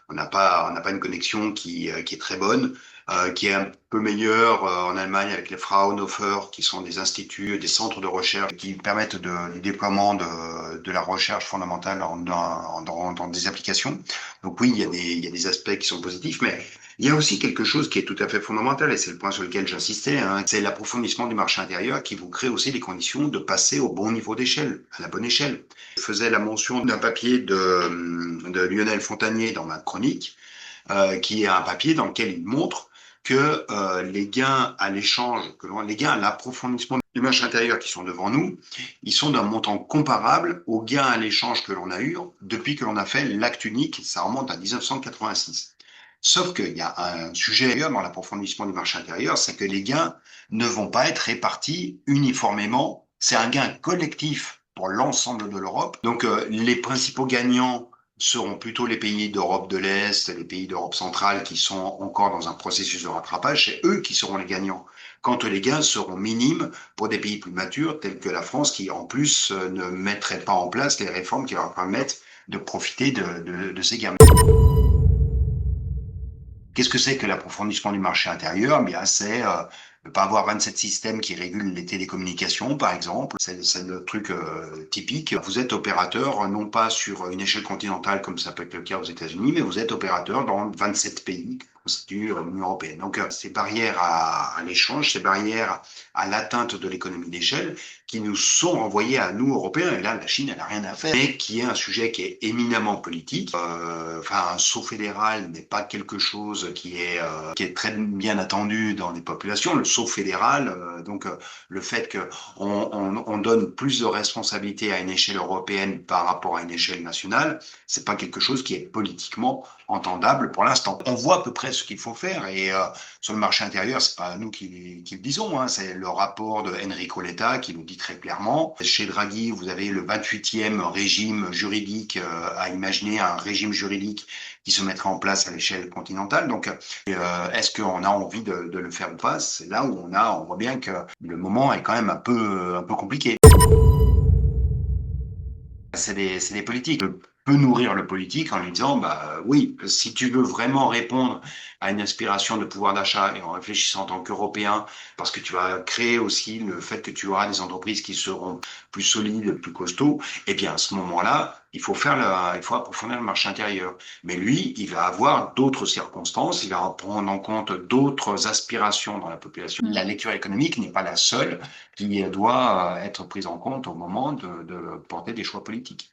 on n'a pas une connexion qui est très bonne, qui est un peu meilleure en Allemagne avec les Fraunhofer, qui sont des instituts, des centres de recherche qui permettent du déploiement de la recherche fondamentale dans des applications. Donc oui, il y a des aspects qui sont positifs, mais il y a aussi quelque chose qui est tout à fait fondamental, et c'est le point sur lequel j'insistais, hein, c'est l'approfondissement du marché intérieur qui vous crée aussi les conditions de passer au bon niveau d'échelle, à la bonne échelle. Je faisais la mention d'un papier de Lionel Fontanier dans ma chronique, qui est un papier dans lequel il montre que les gains à l'échange, les gains à l'approfondissement du marché intérieur qui sont devant nous, ils sont d'un montant comparable aux gains à l'échange que l'on a eu depuis que l'on a fait l'acte unique, ça remonte à 1986. Sauf qu'il y a un sujet ailleurs dans l'approfondissement du marché intérieur, c'est que les gains ne vont pas être répartis uniformément. C'est un gain collectif pour l'ensemble de l'Europe. Donc les principaux gagnants seront plutôt les pays d'Europe de l'Est, les pays d'Europe centrale qui sont encore dans un processus de rattrapage. C'est eux qui seront les gagnants. Quand les gains seront minimes pour des pays plus matures, tels que la France, qui en plus ne mettrait pas en place les réformes qui leur permettent de profiter de ces gains. Qu'est-ce que c'est que l'approfondissement du marché intérieur? Bien, c'est ne pas avoir 27 systèmes qui régulent les télécommunications, par exemple. C'est le truc typique. Vous êtes opérateur, non pas sur une échelle continentale comme ça peut être le cas aux États-Unis, mais vous êtes opérateur dans 27 pays qui constituent l'Union européenne. Donc, ces barrières à l'échange, ces barrières à l'atteinte de l'économie d'échelle, qui nous sont envoyées à nous, Européens, et là, la Chine, elle n'a rien à faire, mais qui est un sujet qui est éminemment politique. Enfin, un saut fédéral n'est pas quelque chose qui est très bien attendu dans les populations. Le saut fédéral, le fait que on donne plus de responsabilités à une échelle européenne par rapport à une échelle nationale, c'est pas quelque chose qui est politiquement entendable pour l'instant. On voit à peu près ce qu'il faut faire et sur le marché intérieur, c'est pas nous qui le disons, hein, c'est le rapport de Enrico Letta qui nous dit très clairement. Chez Draghi, vous avez le 28e régime juridique à imaginer, un régime juridique qui se mettrait en place à l'échelle continentale. Donc, est-ce qu'on a envie de le faire ou pas? C'est là où on voit bien que le moment est quand même un peu compliqué. C'est des politiques. On peut nourrir le politique en lui disant, bah oui, si tu veux vraiment répondre à une aspiration de pouvoir d'achat et en réfléchissant en tant qu'Européen, parce que tu vas créer aussi le fait que tu auras des entreprises qui seront plus solides, plus costauds, eh bien à ce moment-là, il faut approfondir le marché intérieur. Mais lui, il va avoir d'autres circonstances, il va prendre en compte d'autres aspirations dans la population. La lecture économique n'est pas la seule qui doit être prise en compte au moment de porter des choix politiques.